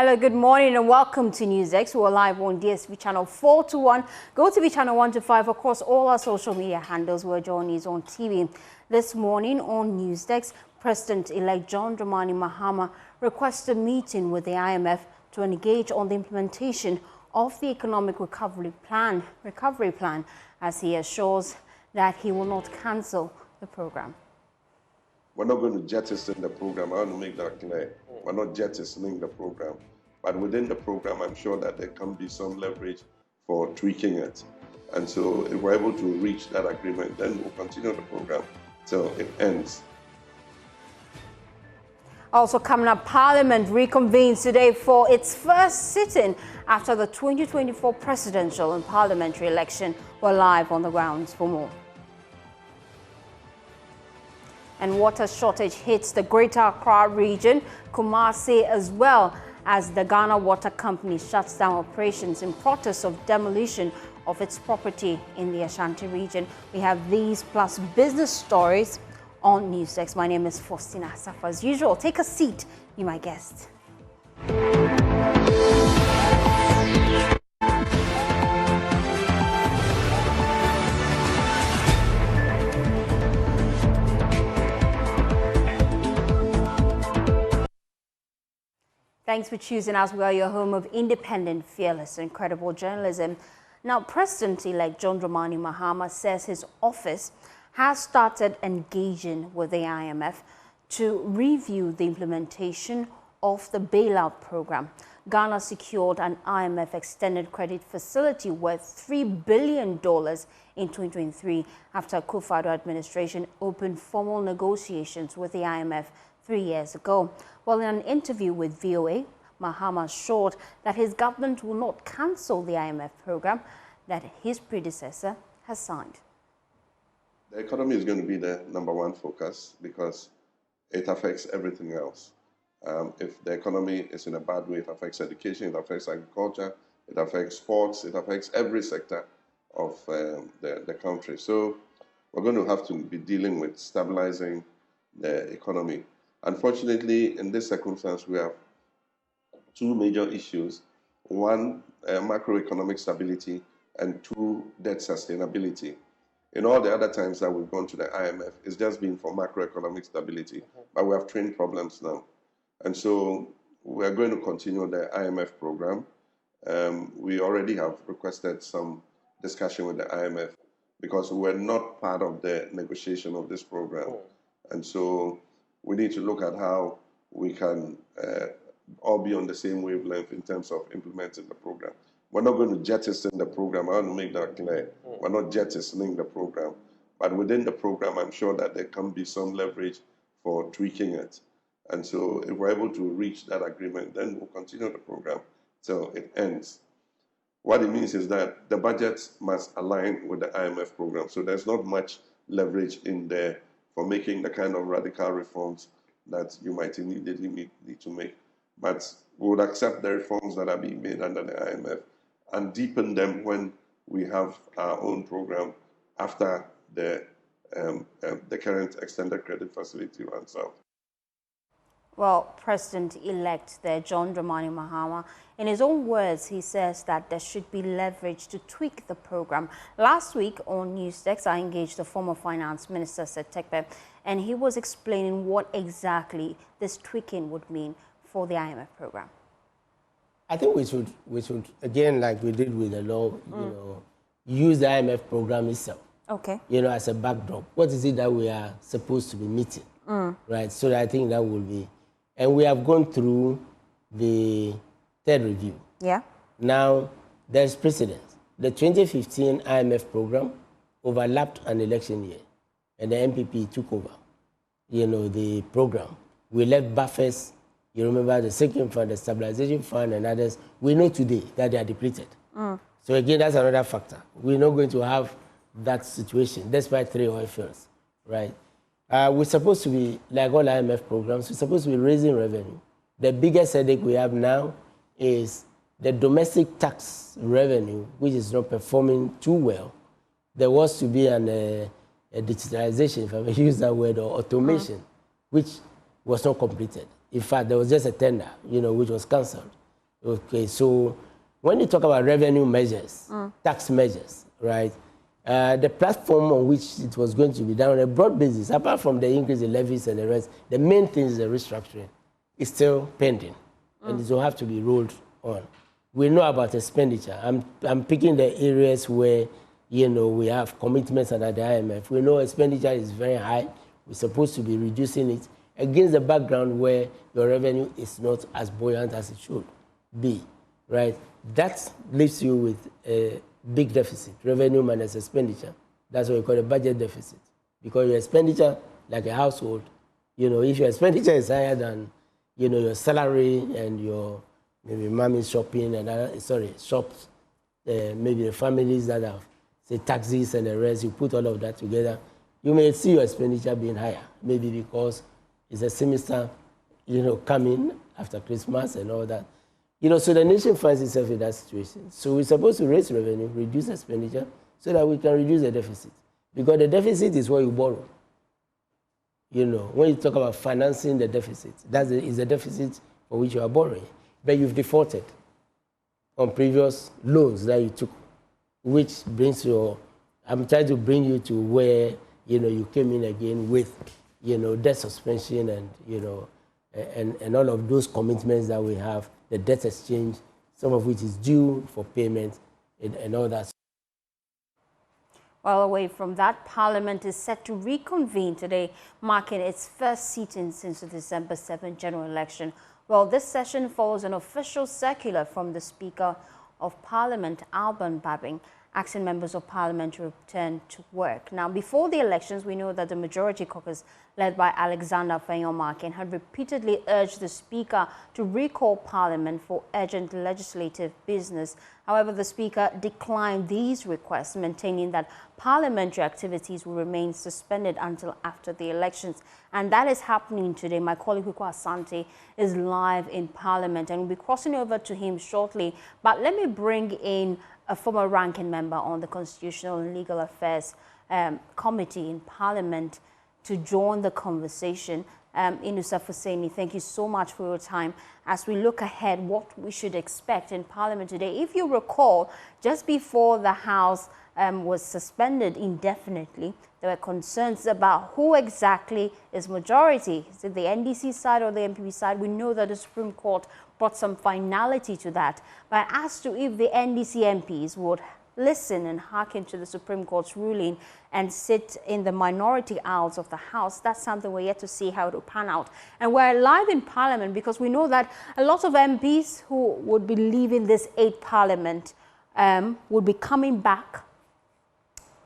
Hello, good morning and welcome to NewsX. We're live on DSTV channel 421, GoTV channel 125, across all our social media handles. We're joining News on TV. This morning on NewsX, President-elect John Dramani Mahama requested a meeting with the IMF to engage on the implementation of the economic recovery plan, as he assures that he will not cancel the program. We're not going to jettison the program. I want to make that clear. We're not jettisoning the program. But within the program, I'm sure that there can be some leverage for tweaking it. And so if we're able to reach that agreement, then we'll continue the program till it ends. Also coming up, Parliament reconvenes today for its first sitting after the 2024 presidential and parliamentary election. We're live on the grounds for more. And water shortage hits the Greater Accra region, Kumasi, as well as the Ghana Water Company shuts down operations in protest of demolition of its property in the Ashanti region. We have these plus business stories on NewsX. My name is Faustina Safa. As usual, take a seat, be my guest. Thanks for choosing us. We are your home of independent, fearless, and credible journalism. Now, President-elect John Dramani Mahama says his office has started engaging with the IMF to review the implementation of the bailout program. Ghana secured an IMF extended credit facility worth $3 billion in 2023 after Akufo-Addo administration opened formal negotiations with the IMF 3 years ago. Well, in an interview with VOA, Mahama assured that his government will not cancel the IMF program that his predecessor has signed. The economy is going to be the #1 focus because it affects everything else. If the economy is in a bad way, it affects education, it affects agriculture, it affects sports, it affects every sector of the country. So we're going to have to be dealing with stabilizing the economy. Unfortunately, in this circumstance, we have two major issues. One, macroeconomic stability, and two, debt sustainability. In all the other times that we've gone to the IMF, it's just been for macroeconomic stability. But we have twin problems now. And so we're going to continue the IMF program. We already have requested some discussion with the IMF because we're not part of the negotiation of this program. And so we need to look at how we can all be on the same wavelength in terms of implementing the program. We're not going to jettison the program. I want to make that clear. We're not jettisoning the program. But within the program, I'm sure that there can be some leverage for tweaking it. And so if we're able to reach that agreement, then we'll continue the program till it ends. What it means is that the budgets must align with the IMF program. So there's not much leverage in there for making the kind of radical reforms that you might immediately need to make. But we would accept the reforms that are being made under the IMF and deepen them when we have our own program after the current extended credit facility runs out. Well, President-elect there, John Dramani Mahama, in his own words, he says that there should be leverage to tweak the program. Last week on NewsX, I engaged the former Finance Minister, Seth Tekpe, and he was explaining what exactly this tweaking would mean for the IMF program. I think we should again, like we did with the law, use the IMF program itself. Okay. As a backdrop. What is it that we are supposed to be meeting? Right. So I think that will be, and we have gone through the third review. Yeah. Now there's precedence. The 2015 IMF program overlapped an election year, and the MPP took over. The program. We left buffers. You remember the Second Fund, the Stabilization Fund, and others. We know today that they are depleted. So again, that's another factor. We're not going to have that situation, despite 3 oil fields, right? We're supposed to be, like all IMF programs, we're supposed to be raising revenue. The biggest headache we have now is the domestic tax revenue, which is not performing too well. There was to be a digitalization, if I may use that word, or automation, which was not completed. In fact, there was just a tender, which was cancelled. Okay, so when you talk about revenue measures, tax measures, right? The platform on which it was going to be done on a broad basis, apart from the increase in levies and the rest, the main thing is the restructuring. It's still pending, and it will have to be rolled on. We know about expenditure. I'm picking the areas where, we have commitments under the IMF. We know expenditure is very high. We're supposed to be reducing it against the background where your revenue is not as buoyant as it should be, right? That leaves you with a big deficit, revenue minus expenditure. That's what we call a budget deficit. Because your expenditure, like a household, if your expenditure is higher than, your salary and your maybe mommy's shopping and shops, maybe the families that have, say, taxes and the rest, you put all of that together, you may see your expenditure being higher, maybe because it's a semester, coming after Christmas and all that. So the nation finds itself in that situation. So we're supposed to raise revenue, reduce expenditure, so that we can reduce the deficit. Because the deficit is what you borrow. When you talk about financing the deficit, that is the deficit for which you are borrowing. But you've defaulted on previous loans that you took, which brings I'm trying to bring you to where, you came in again with, debt suspension and, and all of those commitments that we have, the debt exchange, some of which is due for payment and all that. While away from that, Parliament is set to reconvene today, marking its first sitting since the December 7 general election. Well, this session follows an official circular from the Speaker of Parliament, Alban Babing, asking members of Parliament to return to work. Now, before the elections, we know that the Majority Caucus, led by Alexander Fenyomarkin, had repeatedly urged the Speaker to recall Parliament for urgent legislative business. However, the Speaker declined these requests, maintaining that parliamentary activities will remain suspended until after the elections. And that is happening today. My colleague Hugo Asante is live in Parliament, and we'll be crossing over to him shortly. But let me bring in a former ranking member on the Constitutional and Legal Affairs Committee in Parliament to join the conversation. Inusaf Hussaini, thank you so much for your time as we look ahead what we should expect in Parliament today. If you recall, just before the House was suspended indefinitely, there were concerns about who exactly is majority. Is it the NDC side or the MPP side? We know that the Supreme Court brought some finality to that. But as to if the NDC MPs would listen and hearken to the Supreme Court's ruling and sit in the minority aisles of the House, that's something we're yet to see how it will pan out. And we're live in Parliament because we know that a lot of MPs who would be leaving this 8th Parliament would be coming back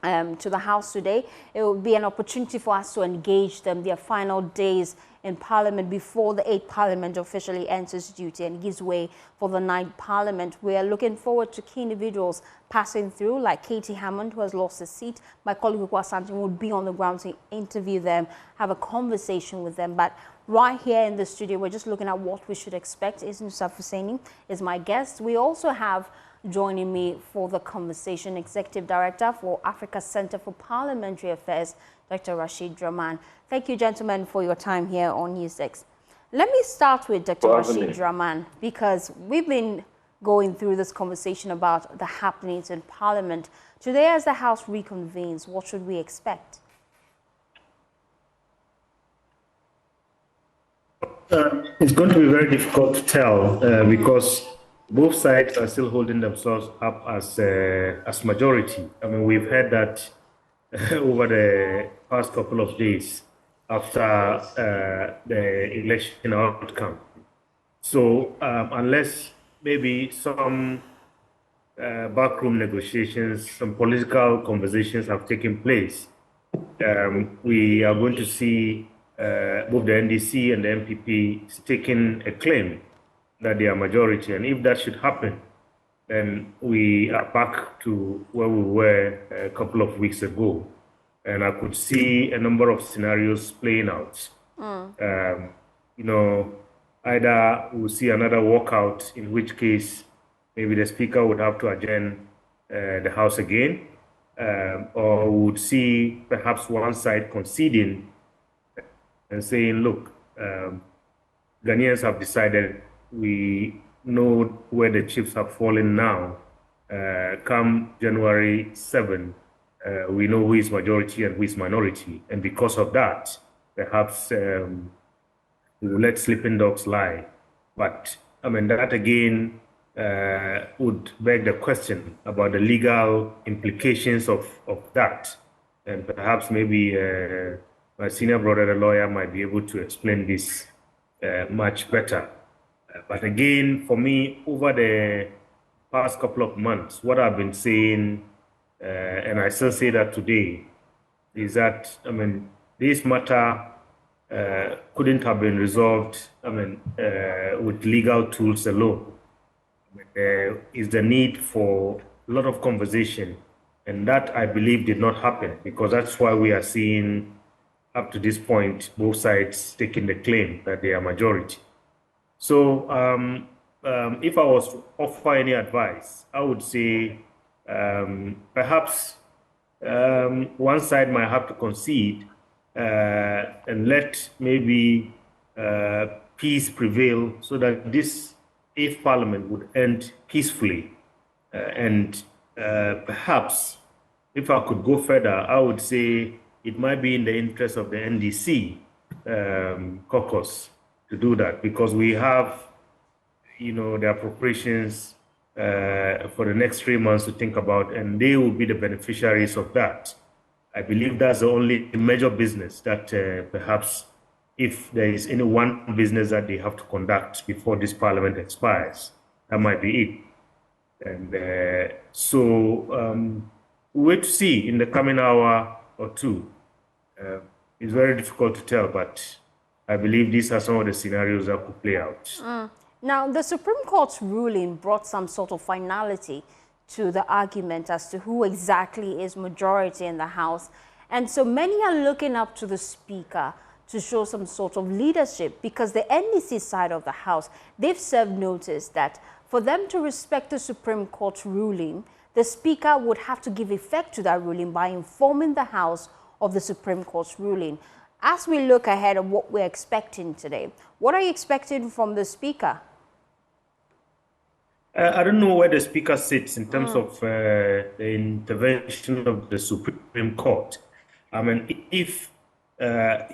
to the House today. It will be an opportunity for us to engage them their final days in Parliament before the 8th Parliament officially enters duty and gives way for the 9th Parliament. We are looking forward to key individuals passing through, like Katie Hammond, who has lost his seat. My colleague Hugo Asante would be on the ground to interview them, have a conversation with them. But right here in the studio, we're just looking at what we should expect. Inusaf Hussaini is my guest. We also have joining me for the conversation, Executive Director for Africa Center for Parliamentary Affairs, Dr. Rashid Draman. Thank you, gentlemen, for your time here on News6. Let me start with Dr. Rashid Draman, because we've been going through this conversation about the happenings in Parliament. Today, as the House reconvenes, what should we expect? It's going to be very difficult to tell because both sides are still holding themselves up as majority. I mean, we've heard that over the past couple of days after the election outcome. So unless maybe some backroom negotiations, some political conversations have taken place, we are going to see both the NDC and the MPP staking a claim that they are majority. And if that should happen, then we are back to where we were a couple of weeks ago. And I could see a number of scenarios playing out. You know, either we'll see another walkout, in which case maybe the Speaker would have to adjourn the House again, or we would see perhaps one side conceding and saying, look, Ghanaians have decided we know where the chips have fallen now. Come January 7, we know who is majority and who is minority. And because of that, perhaps we will let sleeping dogs lie. But I mean, that again would beg the question about the legal implications of that. And perhaps maybe my senior brother, the lawyer, might be able to explain this much better. But again, for me, over the past couple of months, what I've been saying, and I still say that today, is that, I mean, this matter couldn't have been resolved, with legal tools alone. There is the need for a lot of conversation, and that I believe did not happen, because that's why we are seeing, up to this point, both sides taking the claim that they are majority. So if I was to offer any advice, I would say perhaps one side might have to concede and let maybe peace prevail, so that this eighth parliament would end peacefully. And perhaps, if I could go further, I would say it might be in the interest of the NDC caucus to do that, because we have, the appropriations for the next 3 months to think about, and they will be the beneficiaries of that. I believe that's the only major business that perhaps, if there is any one business that they have to conduct before this parliament expires, that might be it. And so we'll wait to see in the coming hour or two. It's very difficult to tell, but I believe these are some of the scenarios that could play out. Now, the Supreme Court's ruling brought some sort of finality to the argument as to who exactly is majority in the House. And so many are looking up to the Speaker to show some sort of leadership, because the NDC side of the House, they've served notice that for them to respect the Supreme Court's ruling, the Speaker would have to give effect to that ruling by informing the House of the Supreme Court's ruling. As we look ahead of what we're expecting today, what are you expecting from the Speaker? I don't know where the Speaker sits in terms of the intervention of the Supreme Court. I mean, if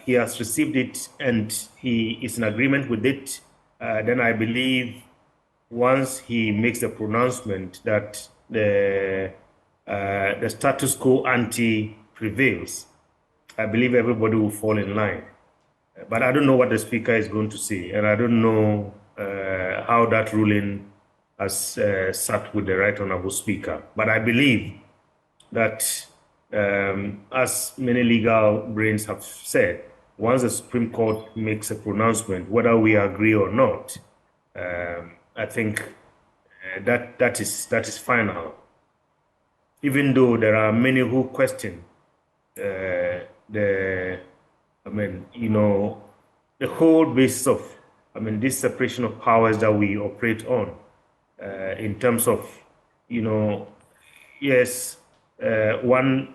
he has received it and he is in agreement with it, then I believe once he makes the pronouncement that the status quo ante prevails, I believe everybody will fall in line. But I don't know what the Speaker is going to say, and I don't know how that ruling has sat with the Right Honorable Speaker. But I believe that, as many legal brains have said, once the Supreme Court makes a pronouncement, whether we agree or not, I think that is final. Even though there are many who question the whole basis of, this separation of powers that we operate on, in terms of, yes, one,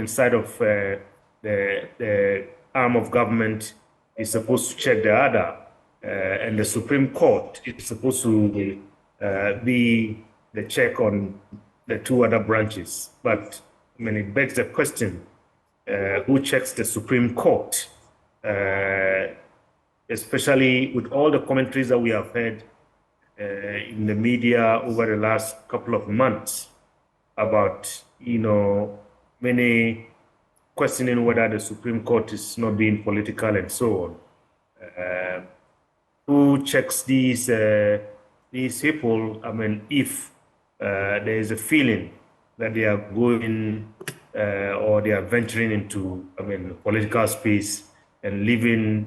side of the arm of government is supposed to check the other, and the Supreme Court is supposed to be the check on the two other branches. But it begs the question, who checks the Supreme Court? Especially with all the commentaries that we have heard in the media over the last couple of months about, many questioning whether the Supreme Court is not being political and so on. Who checks these people? If there is a feeling that they are going or they are venturing into, political space and leaving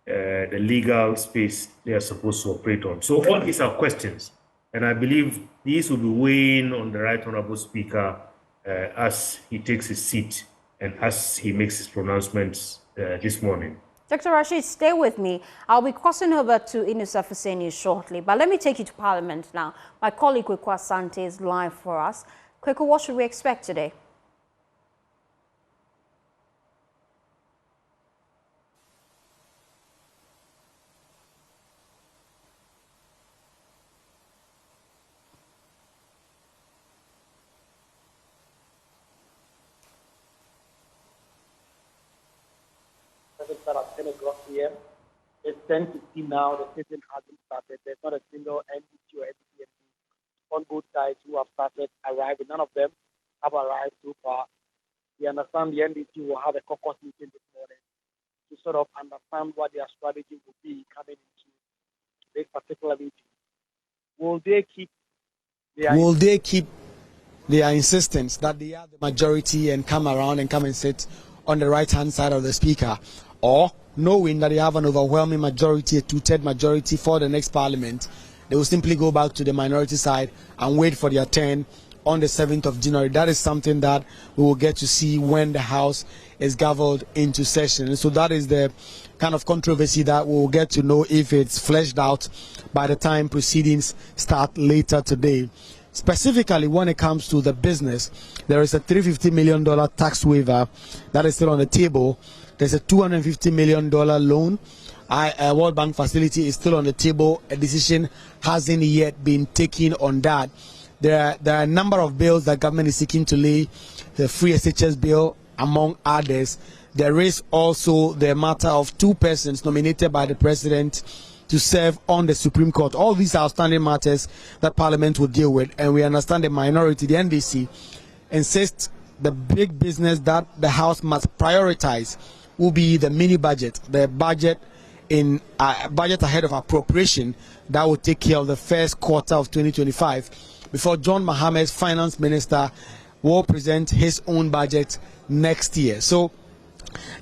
the legal space they are supposed to operate on. So all these are questions, and I believe these will be weighing on the Right Honorable Speaker as he takes his seat and as he makes his pronouncements this morning. Dr. Rashid, stay with me. I'll be crossing over to Inusa Fuseni shortly, but let me take you to Parliament now. My colleague Kweku Asante is live for us. Kweku, what should we expect today? start at 10 o'clock p.m. It's 10:50 now. The sitting hasn't started. There's not a single NDC or NDC on both sides who have started arriving. None of them have arrived so far. We understand the NDC will have a caucus meeting this morning to sort of understand what their strategy will be coming into this particular meeting. Will they keep their insistence that they are the majority and come around and come and sit on the right-hand side of the speaker, or knowing that they have an overwhelming majority, a two-third majority for the next parliament, they will simply go back to the minority side and wait for their turn on the 7th of January. That is something that we will get to see when the House is gaveled into session. And so that is the kind of controversy that we will get to know if it's fleshed out by the time proceedings start later today. Specifically, when it comes to the business, there is a $350 million tax waiver that is still on the table. There's a $250 million loan. A World Bank facility is still on the table. A decision hasn't yet been taken on that. There are a number of bills that government is seeking to lay, the free SHS bill, among others. There is also the matter of 2 persons nominated by the president to serve on the Supreme Court. All these are outstanding matters that Parliament will deal with, and we understand the minority, the NDC, insists the big business that the House must prioritize will be the mini budget, the budget in budget ahead of appropriation that will take care of the first quarter of 2025 before John Mahama's finance minister will present his own budget next year. So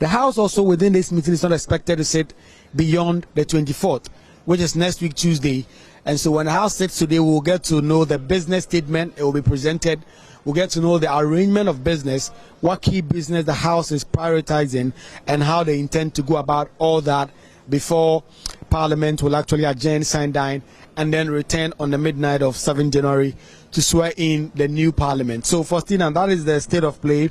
the House also within this meeting is not expected to sit beyond the 24th, which is next week Tuesday. And so when the House sits today, we'll get to know the business statement. It will be presented. We'll get to know the arrangement of business, what key business the House is prioritizing, and how they intend to go about all that before Parliament will actually adjourn, sign, dine, and then return on the midnight of 7 January to swear in the new Parliament. So, Faustina, that is the state of play.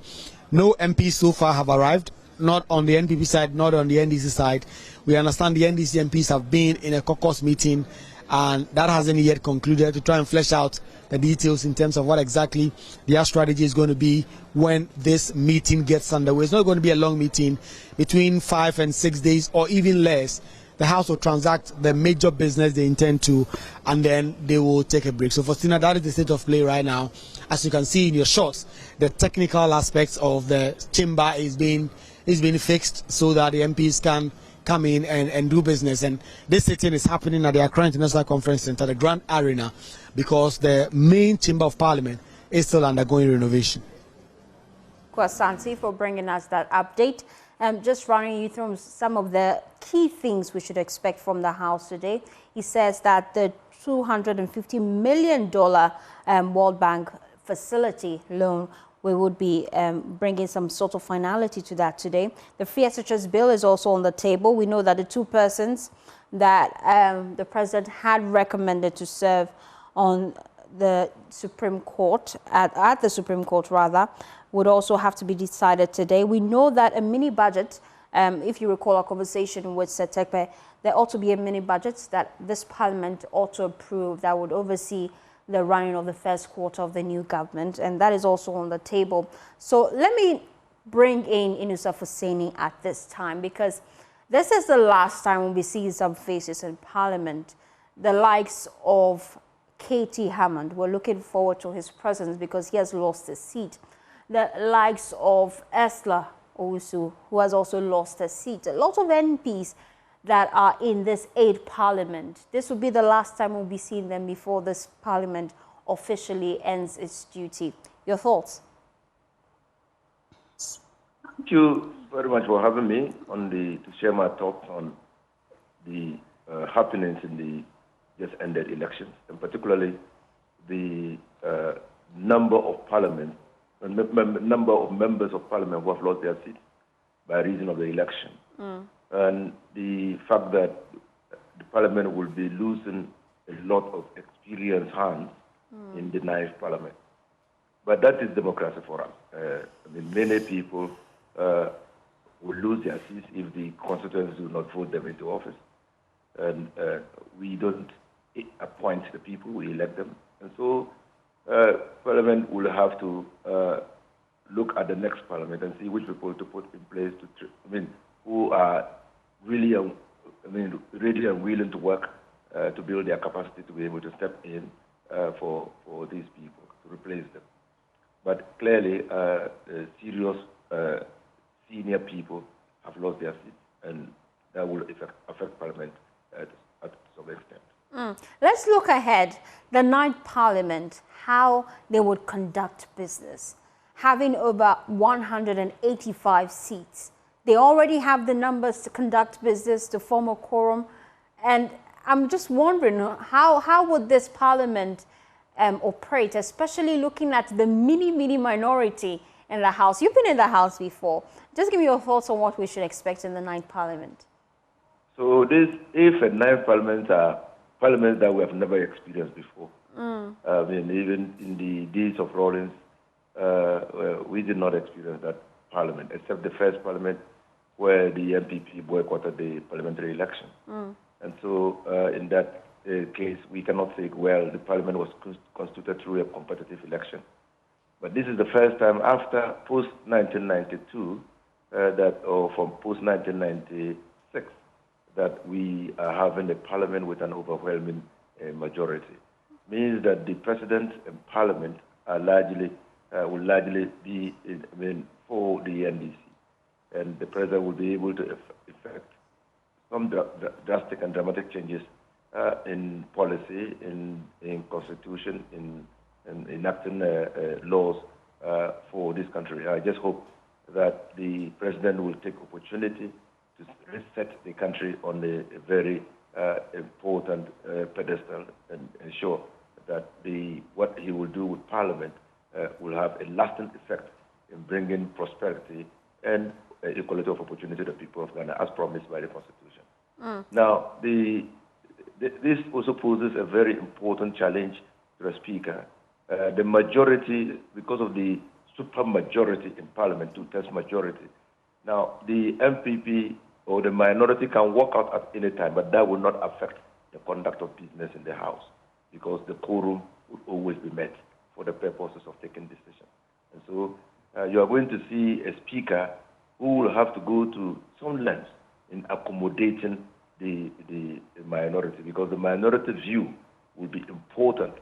No MPs so far have arrived, not on the NPP side, not on the NDC side. We understand the NDC MPs have been in a caucus meeting, and that hasn't yet concluded, to try and flesh out the details in terms of what exactly their strategy is going to be when this meeting gets underway. It's not going to be a long meeting, between 5 and 6 days or even less. The House will transact the major business they intend to, and then they will take a break. So, Faustina, that is the state of play right now. As you can see in your shots, the technical aspects of the chamber is being fixed so that the MPs can come in and do business. And this sitting is happening at the Accra International Conference Center, the Grand Arena, because the main chamber of parliament is still undergoing renovation. Kwasanti, for bringing us that update. Just running you through some of the key things we should expect from the House today. He says that the $250 million World Bank facility loan, we would be bringing some sort of finality to that today. The free SHS bill is also on the table. We know that the 2 persons that the president had recommended to serve on the Supreme Court, at the Supreme Court rather, would also have to be decided today. We know that a mini budget, if you recall our conversation with Setekpe, there ought to be a mini budget that this parliament ought to approve that would oversee the running of the first quarter of the new government, and that is also on the table. So let me bring in Inusa Hussaini at this time, because this is the last time we'll be seeing some faces in parliament. The likes of K.T. Hammond, we're looking forward to his presence because he has lost his seat. The likes of Esla Owusu, who has also lost her seat. A lot of MPs that are in this 8th parliament. This will be the last time we'll be seeing them before this parliament officially ends its duty. Your thoughts? Thank you very much for having me to share my thoughts on the happenings in the just ended elections, and particularly the number of members of parliament who have lost their seats by reason of the election. And the fact that the parliament will be losing a lot of experienced hands in the 9th parliament. But that is democracy for us. Many people will lose their seats if the constituents do not vote them into office. And we don't appoint the people, we elect them. And so Parliament will have to look at the next Parliament and see which people to put in place who are really, ready and willing to work to build their capacity to be able to step in for these people, to replace them. But clearly, serious senior people have lost their seats, and that will affect Parliament at some extent. Let's look ahead. The ninth Parliament, how they would conduct business. Having over 185 seats, they already have the numbers to conduct business, to form a quorum. And I'm just wondering, how would this Parliament operate, especially looking at the mini minority in the House? You've been in the House before. Just give me your thoughts on what we should expect in the ninth Parliament. So if a ninth Parliament are parliaments that we have never experienced before. Even in the days of Rawlings, we did not experience that parliament, except the first parliament where the MPP boycotted the parliamentary election. And so in that case, we cannot say, well, the parliament was constituted through a competitive election. But this is the first time after post-1992, or from post-1996, that we are having a parliament with an overwhelming majority. Means that the president and parliament are will largely be for the NDC. And the president will be able to effect some drastic and dramatic changes in policy, in constitution, in enacting laws for this country. I just hope that the president will take opportunity to reset the country on a very important pedestal and ensure that what he will do with Parliament will have a lasting effect in bringing prosperity and equality of opportunity to the people of Ghana, as promised by the Constitution. Now, this also poses a very important challenge to the Speaker. The majority, because of the super majority in Parliament, two-thirds majority. Now, the MPP or the minority can walk out at any time, but that will not affect the conduct of business in the House, because the quorum will always be met for the purposes of taking decisions. And so you are going to see a speaker who will have to go to some lengths in accommodating the minority, because the minority view will be important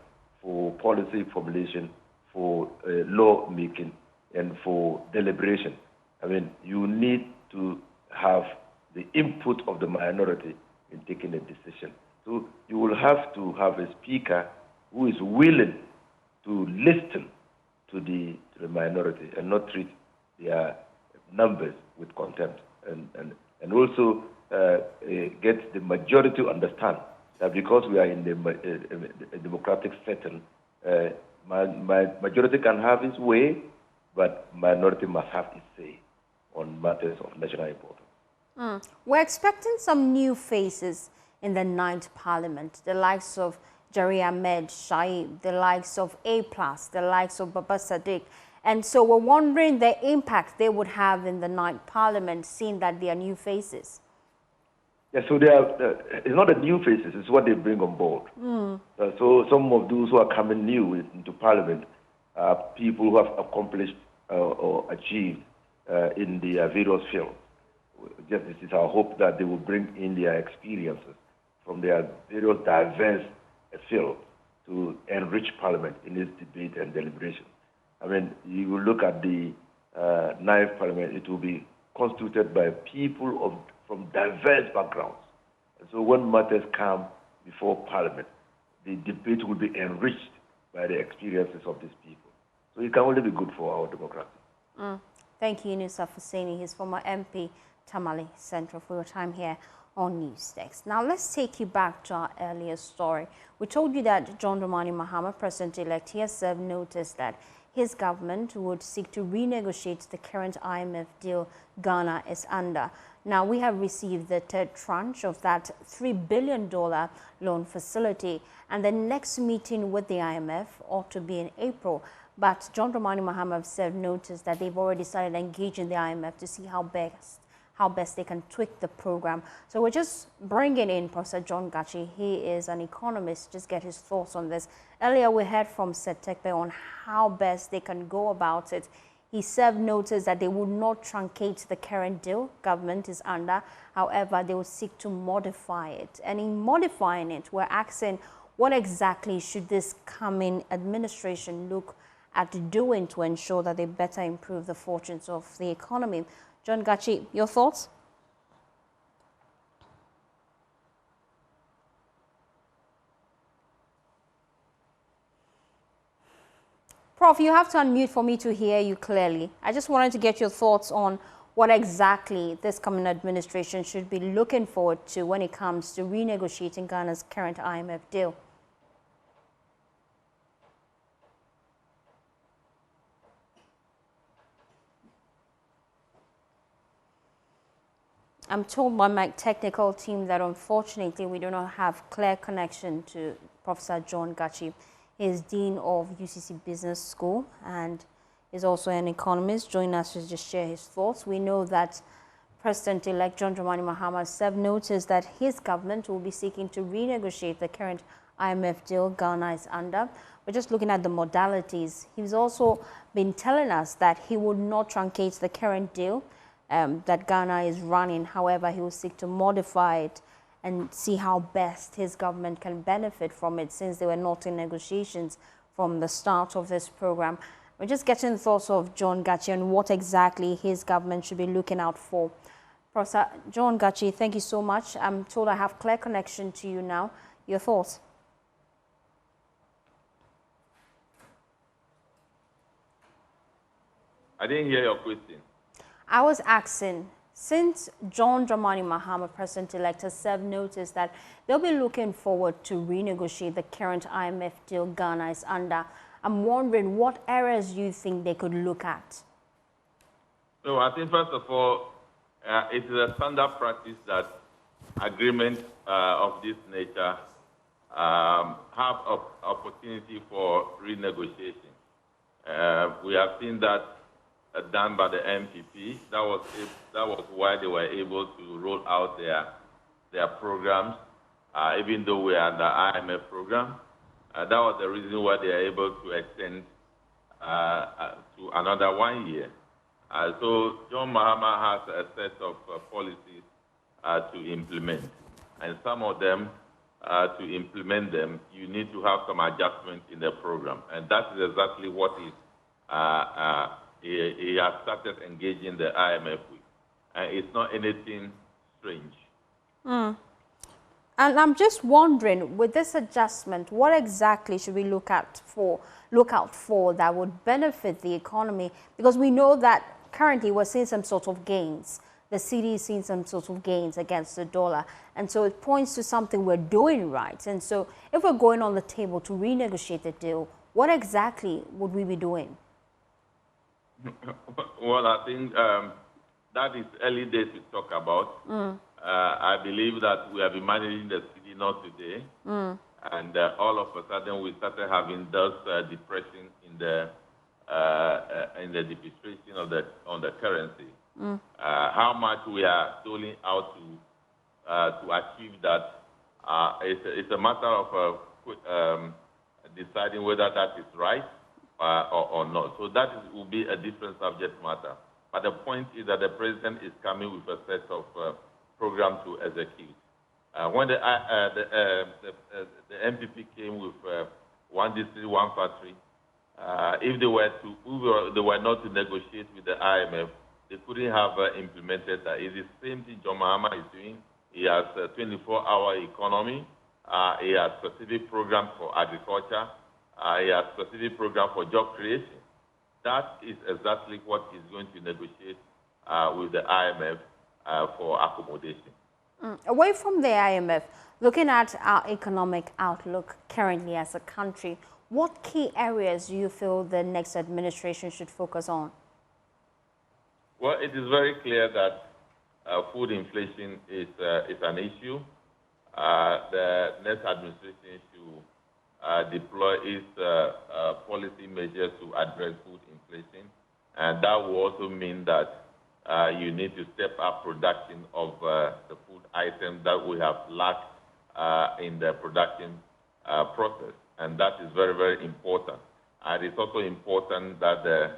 for policy formulation, for law making, and for deliberation. I mean, you need to have the input of the minority in taking a decision. So you will have to have a speaker who is willing to listen to the minority and not treat their numbers with contempt, and also get the majority to understand that because we are in a democratic setting, majority can have its way, but minority must have its say on matters of national importance. We're expecting some new faces in the ninth Parliament, the likes of Jerry Ahmed Shaib, the likes of A+, the likes of Baba Sadiq. And so we're wondering the impact they would have in the ninth Parliament, seeing that they are new faces. Yeah, so they are, it's not the new faces, it's what they bring on board. So some of those who are coming new into Parliament are people who have accomplished or achieved in their various fields. This is our hope that they will bring in their experiences from their various diverse fields to enrich Parliament in its debate and deliberation. I mean, you will look at the ninth Parliament, it will be constituted by people from diverse backgrounds. And so when matters come before Parliament, the debate will be enriched by the experiences of these people. So it can only be good for our democracy. Thank you, Nusa Hussaini, his former MP, Tamale Central, for your time here on News Text. Now, let's take you back to our earlier story. We told you that John Dramani Mahama, President-elect, he has served notice that his government would seek to renegotiate the current IMF deal Ghana is under. Now, we have received the third tranche of that $3 billion loan facility, and the next meeting with the IMF ought to be in April. But John Dramani Mahama have served notice that they've already started engaging the IMF to see how best they can tweak the program. So we're just bringing in Professor John Gachi. He is an economist. Just get his thoughts on this. Earlier, we heard from Seth Tekpe on how best they can go about it. He served notice that they would not truncate the current deal government is under. However, they would seek to modify it. And in modifying it, we're asking what exactly should this coming administration look at doing to ensure that they better improve the fortunes of the economy. John Gachi, your thoughts? Prof, you have to unmute for me to hear you clearly. I just wanted to get your thoughts on what exactly this coming administration should be looking forward to when it comes to renegotiating Ghana's current IMF deal. I'm told by my technical team that unfortunately we do not have clear connection to Professor John Gachi. He is Dean of UCC Business School and is also an economist. Join us to just share his thoughts. We know that President-elect John Dramani Mahama served notice that his government will be seeking to renegotiate the current IMF deal Ghana is under. We're just looking at the modalities. He's also been telling us that he would not truncate the current deal that Ghana is running. However, he will seek to modify it and see how best his government can benefit from it, since they were not in negotiations from the start of this program. We're just getting thoughts of John Gachi and what exactly his government should be looking out for. Professor John Gachi, thank you so much. I'm told I have clear connection to you now. Your thoughts? I didn't hear your question. I was asking, since John Dramani Mahama, President-elect, has served notice that they'll be looking forward to renegotiate the current IMF deal Ghana is under, I'm wondering what areas you think they could look at. So I think, first of all, it is a standard practice that agreements of this nature have an opportunity for renegotiation. We have seen that done by the MPP. That was why they were able to roll out their programs, even though we are under IMF program. That was the reason why they are able to extend to another 1 year. So John Mahama has a set of policies to implement, and some of them, to implement them, you need to have some adjustment in the program, and that is exactly what he has started engaging the IMF with. It's not anything strange. And I'm just wondering, with this adjustment, what exactly should we look out for that would benefit the economy? Because we know that currently we're seeing some sort of gains. The cedi is seeing some sort of gains against the dollar. And so it points to something we're doing right. And so if we're going on the table to renegotiate the deal, what exactly would we be doing? Well, I think that is early days to talk about. I believe that we have been managing the cedi not today, and all of a sudden we started having those depression in the depreciation of the currency. How much we are doling out to achieve that, it's a matter of deciding whether that is right or not. So that will be a different subject matter. But the point is that the president is coming with a set of program to execute. When the MPP came with one district, one factory, if they were not to negotiate with the IMF, they couldn't have implemented that. It's the same thing John Mahama is doing. He has a 24-hour economy. He has specific program for agriculture. He has specific program for job creation. That is exactly what he's going to negotiate with the IMF for accommodation. Away from the IMF, looking at our economic outlook currently as a country, what key areas do you feel the next administration should focus on? Well, it is very clear that food inflation is an issue. The next administration should deploy its policy measures to address food inflation, and that will also mean that you need to step up production of the food items that we have lacked in the production process, and that is very, very important. And it's also important that the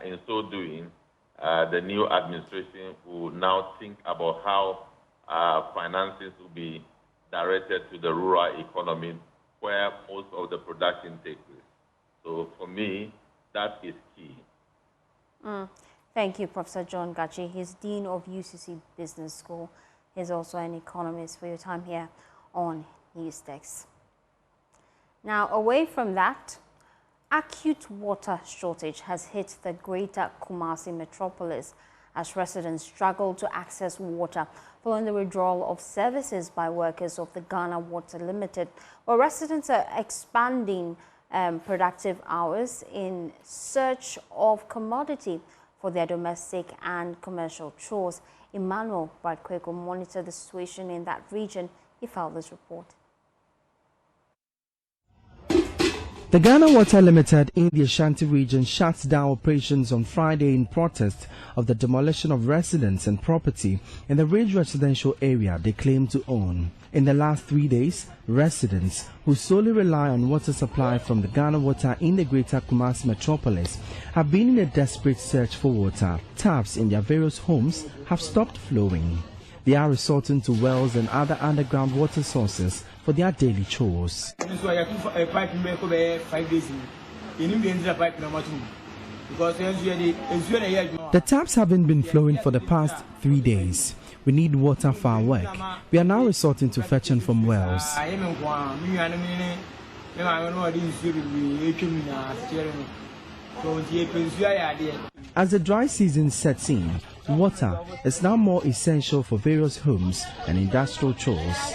In so doing, the new administration will now think about how finances will be directed to the rural economy where most of the production takes place. So for me, that is key. Thank you, Professor John Gachi. He's Dean of UCC Business School. He's also an economist, for your time here on Newsdesk. Now, away from that, acute water shortage has hit the greater Kumasi metropolis as residents struggle to access water following the withdrawal of services by workers of the Ghana Water Limited, where residents are expanding productive hours in search of commodity for their domestic and commercial chores. Emmanuel Bradkweko monitored the situation in that region. He filed this report. The Ghana Water Limited in the Ashanti region shuts down operations on Friday in protest of the demolition of residents and property in the Ridge residential area they claim to own. In the last 3 days, residents who solely rely on water supply from the Ghana Water in the greater Kumasi metropolis have been in a desperate search for water. Taps in their various homes have stopped flowing. They are resorting to wells and other underground water sources for their daily chores. The taps haven't been flowing for the past 3 days. We need water for our work. We are now resorting to fetching from wells. As the dry season sets in, water is now more essential for various homes and industrial chores.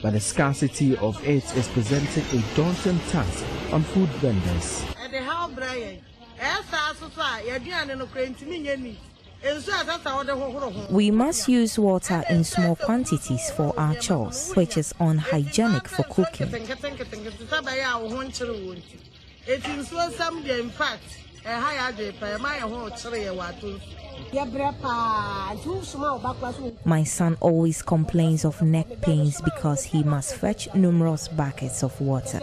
But the scarcity of it is presenting a daunting task on food vendors. We must use water in small quantities for our chores, which is unhygienic for cooking. My son always complains of neck pains because he must fetch numerous buckets of water.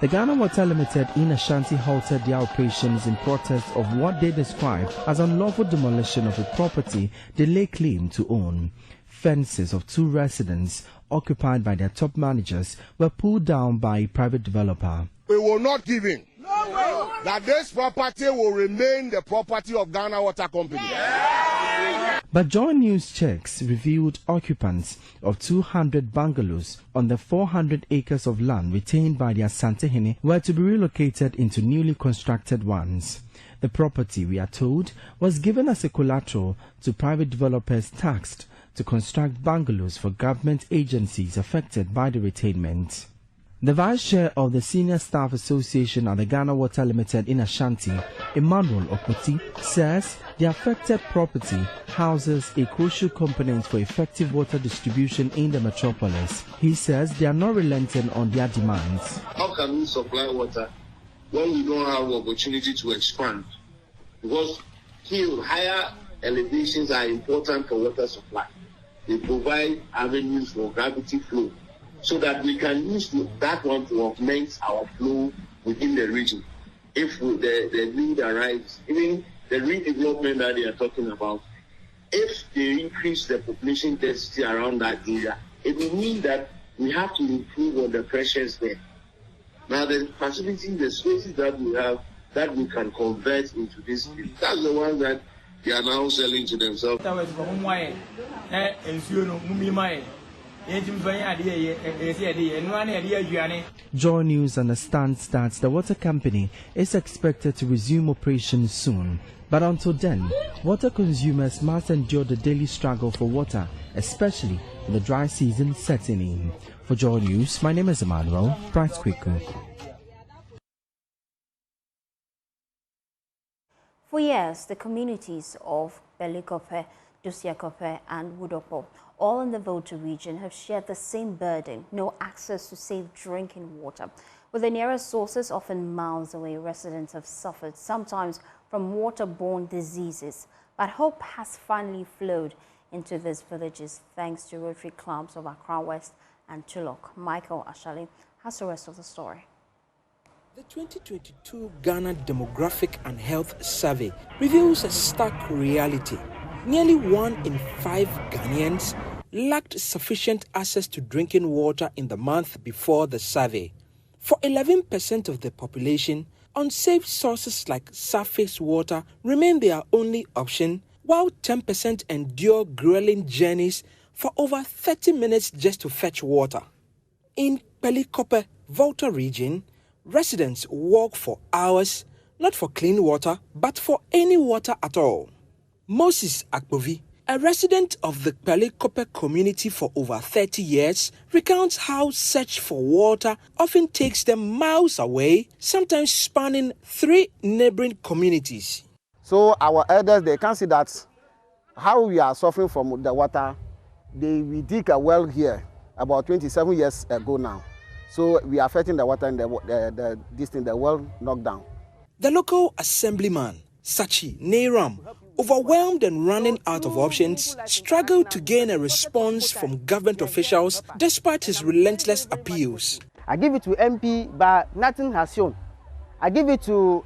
The Ghana Water Limited in Ashanti halted their operations in protest of what they described as unlawful demolition of a property they lay claim to own. Fences of 2 residents occupied by their top managers were pulled down by a private developer. We will not give in. That this property will remain the property of Ghana Water Company. But Joy News checks revealed occupants of 200 bungalows on the 400 acres of land retained by the Asantehene were to be relocated into newly constructed ones. The property, we are told, was given as a collateral to private developers taxed to construct bungalows for government agencies affected by the retainment. The Vice Chair of the Senior Staff Association at the Ghana Water Limited in Ashanti, Emmanuel Okoti, says the affected property houses a crucial component for effective water distribution in the metropolis. He says they are not relenting on their demands. How can we supply water when we don't have opportunity to expand? Because higher elevations are important for water supply. They provide avenues for gravity flow, so that we can use that one to augment our flow within the region. If the need arrives, even the redevelopment that they are talking about, if they increase the population density around that area, it will mean that we have to improve on the pressures there. Now the facilities, the spaces that we have, that we can convert into this, that's the one that they are now selling to themselves. Joy News understands that the water company is expected to resume operations soon. But until then, water consumers must endure the daily struggle for water, especially in the dry season setting in. For Joy News, my name is Emmanuel Bradkweko. For years, the communities of Belikope, Dusiakope and Wudopo, all in the Volta region, have shared the same burden: no access to safe drinking water. With the nearest sources often miles away, residents have suffered, sometimes from waterborne diseases. But hope has finally flowed into these villages thanks to Rotary clubs of Accra West and Chulok. Michael Ashali has the rest of the story. The 2022 Ghana Demographic and Health Survey reveals a stark reality. Nearly 1 in 5 Ghanaians lacked sufficient access to drinking water in the month before the survey. For 11% of the population, unsafe sources like surface water remain their only option, while 10% endure grueling journeys for over 30 minutes just to fetch water. In Pelikope, Volta region, residents walk for hours, not for clean water, but for any water at all. Moses Akpovi, a resident of the Pelikope community for over 30 years, recounts how search for water often takes them miles away, sometimes spanning 3 neighboring communities. So our elders, they can see that how we are suffering from the water. We dig a well here about 27 years ago now. So we are fetching the water in the well knocked down. The local assemblyman, Sachi Neiram, overwhelmed and running out of options, struggled to gain a response from government officials despite his relentless appeals. I give it to MP, but nothing has shown. I give it to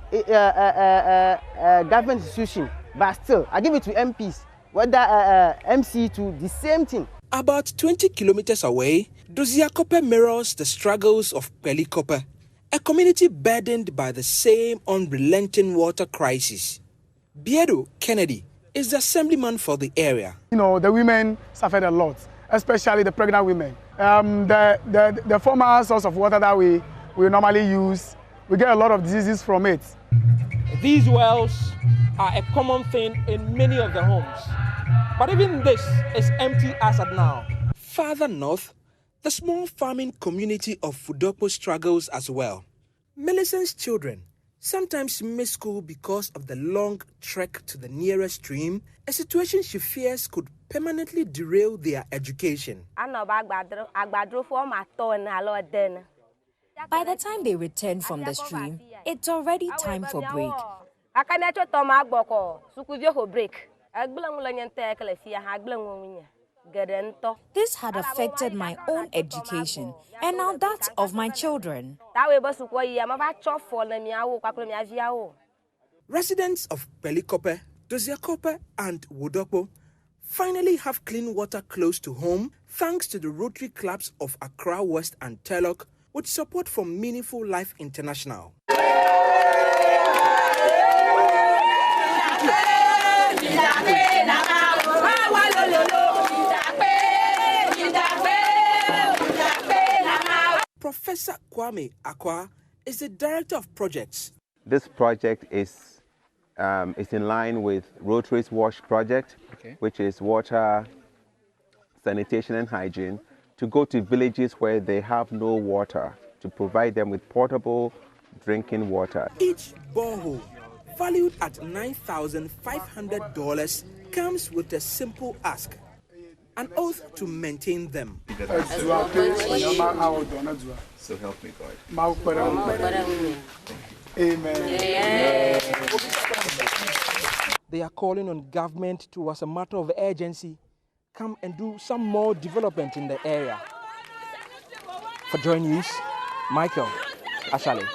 government institution, but still, I give it to MPs, whether MC to the same thing. About 20 kilometers away, Doziakope mirrors the struggles of Pelikope, a community burdened by the same unrelenting water crisis. Biedo Kennedy is the assemblyman for the area. You know, the women suffered a lot, especially the pregnant women. The former source of water that we normally use, we get a lot of diseases from it. These wells are a common thing in many of the homes. But even this is empty as at now. Farther north, the small farming community of Fudopo struggles as well. Millicent's children sometimes miss school because of the long trek to the nearest stream, a situation she fears could permanently derail their education. By the time they return from the stream, it's already time for break. This had affected my own education and now that of my children. Residents of Pelikope, Doziakope, and Wodopo finally have clean water close to home thanks to the Rotary Clubs of Accra West and Telok, with support from Meaningful Life International. Professor Kwame Akwa is the director of projects. This project is in line with Rotary's WASH project, which is water, sanitation and hygiene, to go to villages where they have no water, to provide them with portable drinking water. Each borehole, valued at $9,500, comes with a simple ask: an oath to maintain them. So help me God. Amen. They are calling on government to, as a matter of urgency, come and do some more development in the area. For Joy News, Michael Ashale.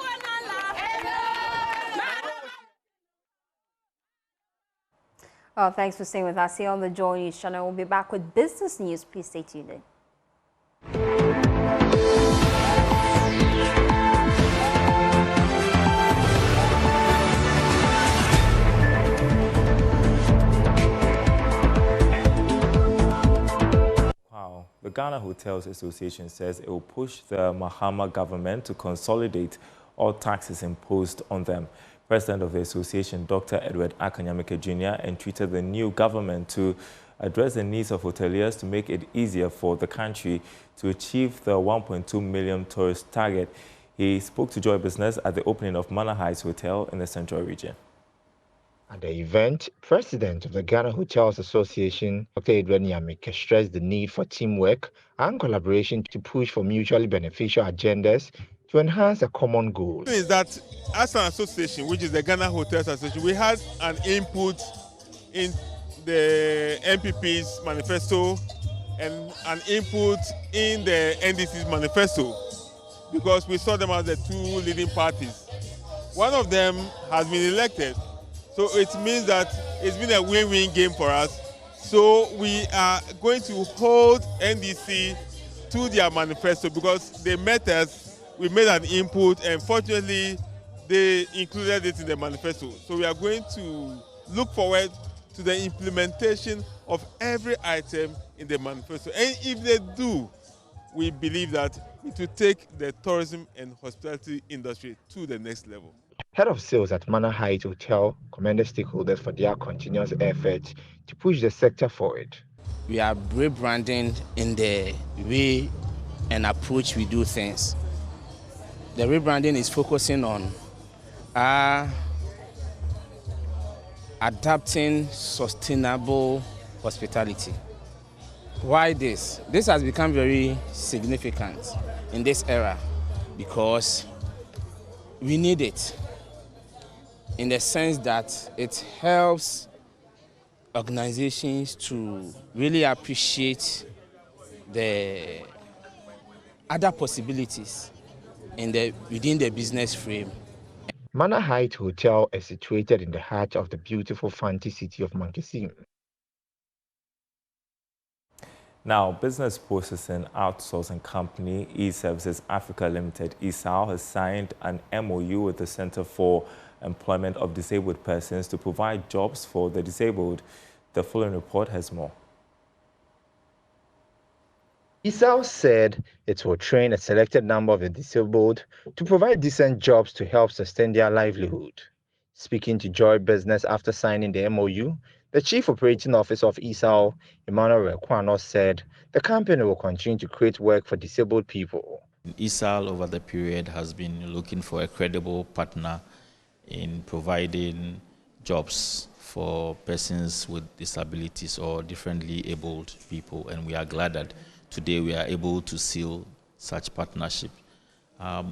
Well, thanks for staying with us here on the Joy News channel. We'll be back with business news. Please stay tuned in. The Ghana Hotels Association says it will push the Mahama government to consolidate all taxes imposed on them. President of the association, Dr. Edward Akanyamike Jr., entreated the new government to address the needs of hoteliers to make it easier for the country to achieve the 1.2 million tourist target. He spoke to Joy Business at the opening of Manor Heights Hotel in the Central Region. At the event, President of the Ghana Hotels Association, Dr. Edward Nyamike, stressed the need for teamwork and collaboration to push for mutually beneficial agendas to enhance a common goal. The thing is that as an association, which is the Ghana Hotels Association, we had an input in the MPP's manifesto and an input in the NDC's manifesto. because we saw them as the two leading parties. One of them has been elected, so it means that it's been a win-win game for us. So we are going to hold NDC to their manifesto because they met us, we made an input, and fortunately they included it in the manifesto. So we are going to look forward to the implementation of every item in the manifesto. And if they do, we believe that it will take the tourism and hospitality industry to the next level. Head of sales at Manor Heights Hotel commended stakeholders for their continuous efforts to push the sector forward. We are rebranding in the way and approach we do things. The rebranding is focusing on adapting sustainable hospitality. Why this? This has become very significant in this era because we need it in the sense that it helps organizations to really appreciate the other possibilities within the business frame. Manor Heights Hotel is situated in the heart of the beautiful fancy city of Mankesim. Now, business processing outsourcing company E-Services Africa Limited, ESAL, has signed an MOU with the Center for Employment of Disabled Persons to provide jobs for the disabled. The following report has more. ESAL said it will train a selected number of the disabled to provide decent jobs to help sustain their livelihood. Speaking to Joy Business after signing the MOU, the Chief Operating Officer of ESAL, Emmanuel Reconvenes, said the company will continue to create work for disabled people. ESAL over the period has been looking for a credible partner in providing jobs for persons with disabilities or differently abled people, and we are glad that today we are able to seal such partnership.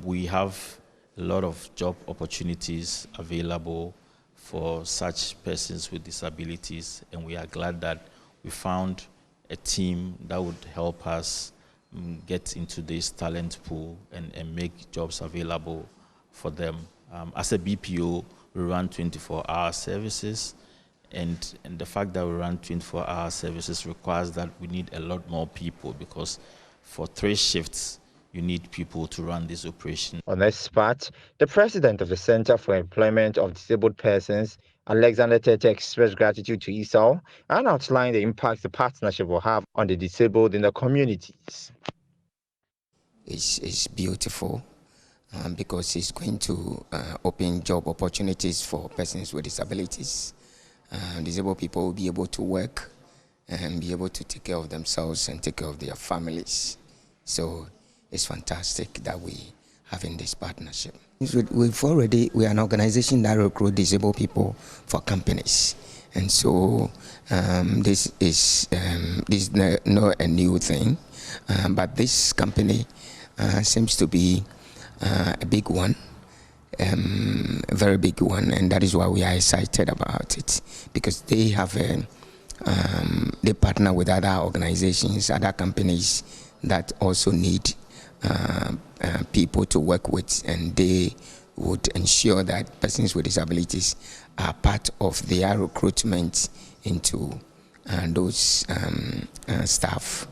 We have a lot of job opportunities available for such persons with disabilities, and we are glad that we found a team that would help us get into this talent pool and make jobs available for them. As a BPO, we run 24-hour services, and the fact that we run 24-hour services requires that we need a lot more people, because for 3 shifts, you need people to run this operation. On this part, the president of the Center for Employment of Disabled Persons, Alexander Tete, expressed gratitude to ESAL and outlined the impact the partnership will have on the disabled in the communities. It's beautiful because it's going to open job opportunities for persons with disabilities. Disabled people will be able to work and be able to take care of themselves and take care of their families. So it's fantastic that we have in this partnership. We are an organization that recruits disabled people for companies, and so this is not a new thing, but this company seems to be a big one, a very big one, and that is why we are excited about it, because they have they partner with other organizations, other companies that also need people to work with, and they would ensure that persons with disabilities are part of their recruitment into those staff.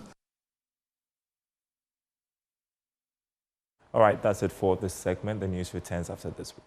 All right, that's it for this segment. The news returns after this week.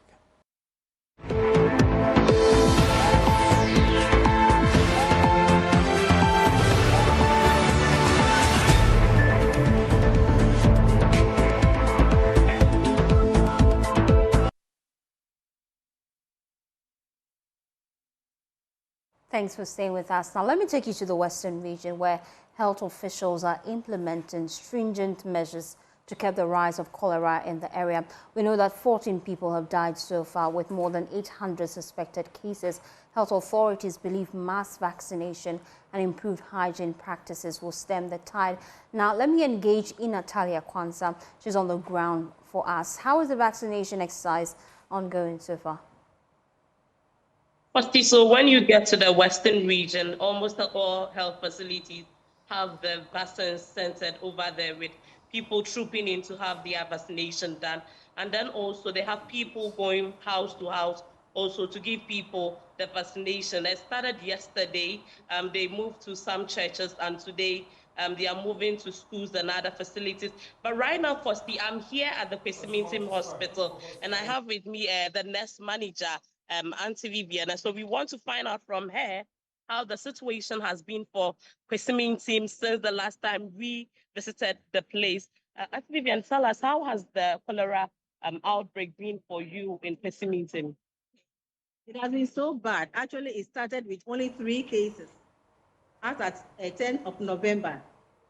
Thanks for staying with us. Now, let me take you to the Western region, where health officials are implementing stringent measures to curb the rise of cholera in the area. We know that 14 people have died so far, with more than 800 suspected cases. Health authorities believe mass vaccination and improved hygiene practices will stem the tide. Now, let me engage in Natalia Kwanzaa. She's on the ground for us. How is the vaccination exercise ongoing so far? So when you get to the Western region, almost all health facilities have the vaccines centered over there, with people trooping in to have their vaccination done. And then also they have people going house to house also to give people the vaccination. It started yesterday. They moved to some churches, and today they are moving to schools and other facilities. But right now, firstly, I'm here at the Kwesi Hospital, and I have with me the nurse manager, Auntie Vivian. So we want to find out from her how the situation has been for Kwesi since the last time we visited the place. Auntie Vivian, tell us, how has the cholera outbreak been for you in Kwesi? It has been so bad. Actually, it started with only 3 cases as at 10th of November.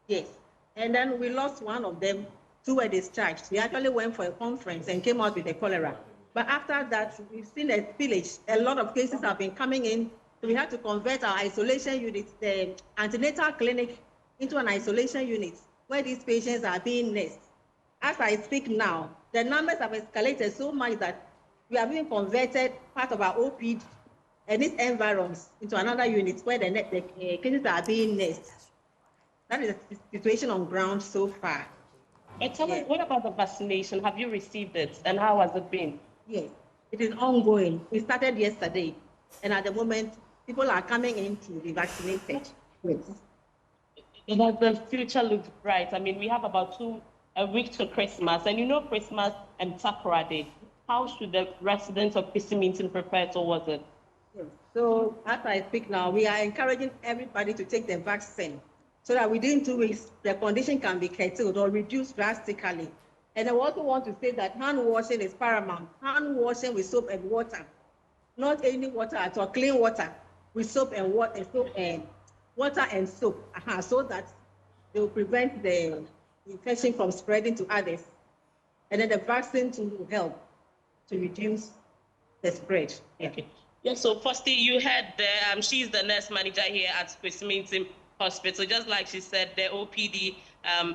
Yes. And then we lost one of them. 2 were discharged. We actually went for a conference and came out with the cholera. But after that, we've seen a spillage. A lot of cases have been coming in. So we had to convert our isolation units, the antenatal clinic, into an isolation unit where these patients are being nursed. As I speak now, the numbers have escalated so much that we have even converted part of our OPD and its environs into another unit where the cases are being nursed. That is the situation on ground so far. But tell us, what about the vaccination? Have you received it, and how has it been? Yes, it is ongoing. We started yesterday, and at the moment, people are coming in to be vaccinated. Yes. The future looks bright. I mean, we have about a week to Christmas, and you know Christmas and Takra Day. How should the residents of Kwesi prepare towards it? Yes. So as I speak now, we are encouraging everybody to take the vaccine so that within 2 weeks, the condition can be curtailed or reduced drastically. And I also want to say that hand washing is paramount. Hand washing with soap and water, not any water at all, clean water with soap and water, water and soap, so that they will prevent the infection from spreading to others. And then the vaccine to help to reduce the spread. Okay. Yeah, so firstly, you heard she's the nurse manager here at Kwesi Hospital. Just like she said, the OPD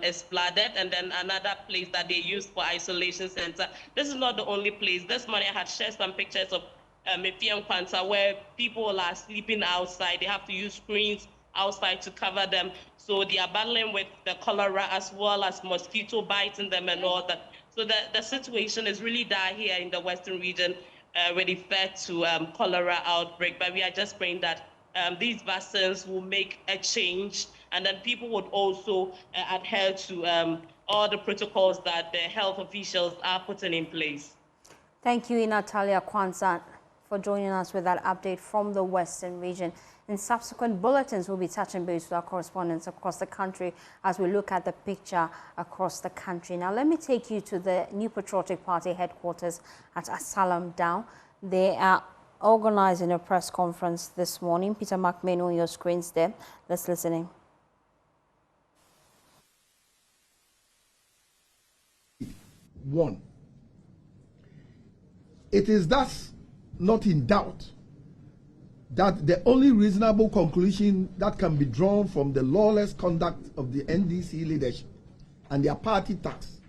is flooded, and then another place that they use for isolation center. This is not the only place. This morning I had shared some pictures of Mefiam Kwanta where people are sleeping outside. They have to use screens outside to cover them. So they are battling with the cholera as well as mosquito biting them and all that. So the situation is really dire here in the Western region with effect to cholera outbreak. But we are just praying that these vaccines will make a change, and then people would also adhere to all the protocols that the health officials are putting in place. Thank you, Natalia Kwanzaa, for joining us with that update from the Western region. In subsequent bulletins, we'll be touching base with our correspondents across the country as we look at the picture across the country. Now, let me take you to the New Patriotic Party headquarters at Asylum Down. They are organizing a press conference this morning. Peter McMahon on your screens there. Let's listen in. One, it is thus not in doubt that the only reasonable conclusion that can be drawn from the lawless conduct of the NDC leadership and their party tax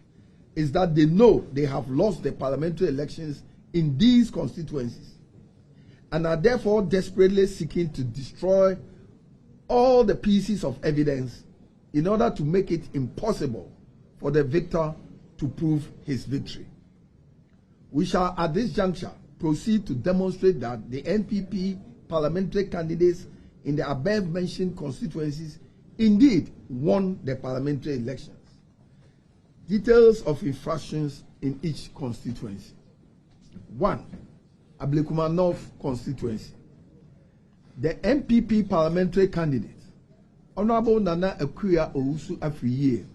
is that they know they have lost the parliamentary elections in these constituencies and are therefore desperately seeking to destroy all the pieces of evidence in order to make it impossible for the victor to prove his victory. We shall at this juncture proceed to demonstrate that the NPP parliamentary candidates in the above-mentioned constituencies indeed won the parliamentary elections. Details of infractions in each constituency. 1. Ablekuma North constituency. The NPP parliamentary candidate, Honorable Nana Akuya Owusu Afriye,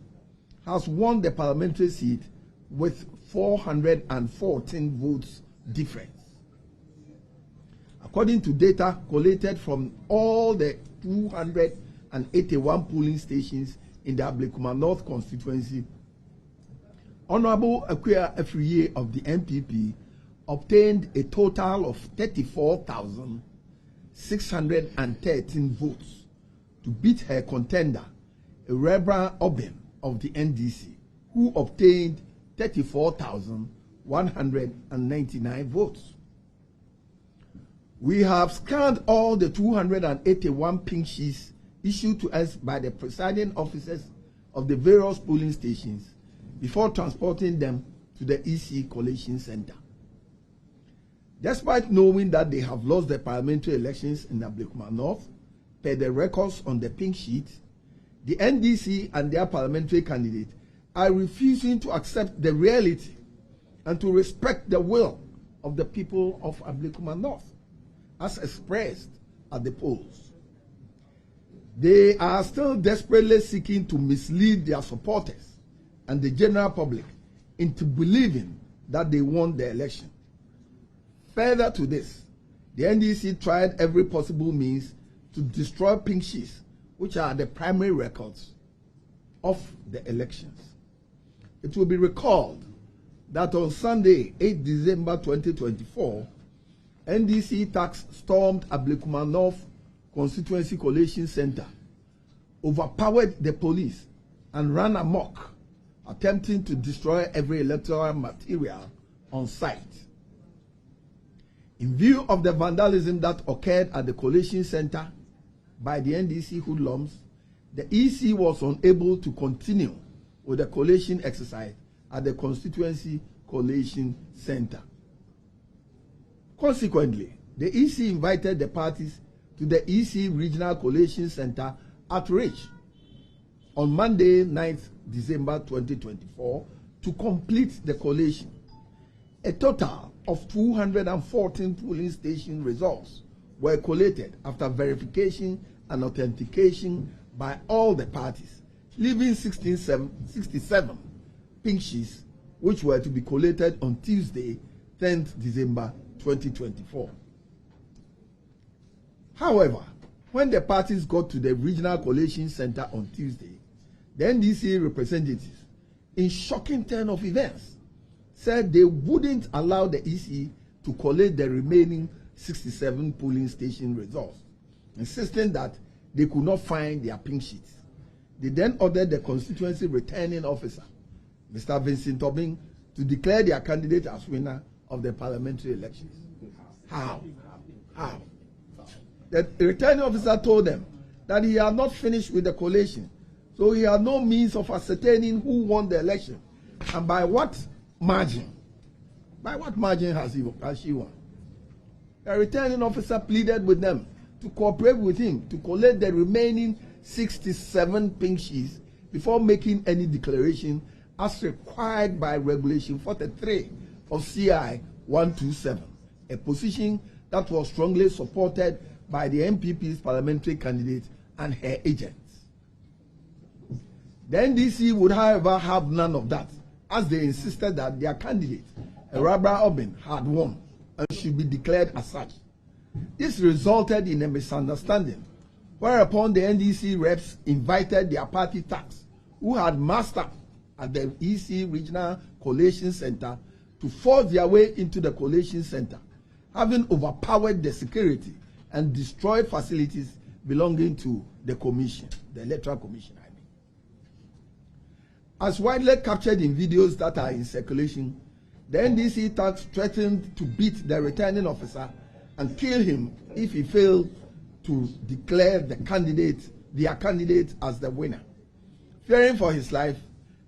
has won the parliamentary seat with 414 votes difference. According to data collated from all the 281 polling stations in the Ablekuma North constituency, Honorable Akuya Afriye of the NPP obtained a total of 34,613 votes to beat her contender, Rebra Obem of the NDC, who obtained 34,199 votes. We have scanned all the 281 pink sheets issued to us by the presiding officers of the various polling stations before transporting them to the EC Collation Center. Despite knowing that they have lost the parliamentary elections in Ablekuma North, per the records on the pink sheet, the NDC and their parliamentary candidate are refusing to accept the reality and to respect the will of the people of Ablekuma North, as expressed at the polls. They are still desperately seeking to mislead their supporters and the general public into believing that they won the election. Further to this, the NDC tried every possible means to destroy pink sheets, which are the primary records of the elections. It will be recalled that on Sunday, 8 December 2024, NDC tax stormed Ablekuma North Constituency Collation Center, overpowered the police, and ran amok, attempting to destroy every electoral material on site. In view of the vandalism that occurred at the collation center by the NDC hoodlums, the EC was unable to continue with the collation exercise at the Constituency Collation Center. Consequently, the EC invited the parties to the EC Regional Collation Center at Rich on Monday, 9th December 2024 to complete the collation. A total of 214 polling station results were collated after verification and authentication by all the parties, leaving 67 pink sheets which were to be collated on Tuesday, 10th December 2024. However, when the parties got to the Regional Collation Center on Tuesday, the NDC representatives, in shocking turn of events, said they wouldn't allow the EC to collate the remaining 67 polling station results, insisting that they could not find their pink sheets. They then ordered the constituency returning officer, Mr. Vincent Obing, to declare their candidate as winner of the parliamentary elections. How? The returning officer told them that he had not finished with the collation, so he had no means of ascertaining who won the election and by what margin. By what margin has she won? The returning officer pleaded with them to cooperate with him to collect the remaining 67 pink sheets before making any declaration as required by Regulation 43 of CI 127, a position that was strongly supported by the MPP's parliamentary candidate and her agents. The NDC would, however, have none of that, as they insisted that their candidate, Erabra Obin, had won and should be declared as such. This resulted in a misunderstanding, whereupon the NDC reps invited their party tax, who had massed up at the EC Regional Collation Center, to force their way into the collation center, having overpowered the security and destroyed facilities belonging to the commission, the Electoral Commission, I mean. As widely captured in videos that are in circulation, the NDC tax threatened to beat the returning officer and kill him if he failed to declare their candidate as the winner. Fearing for his life,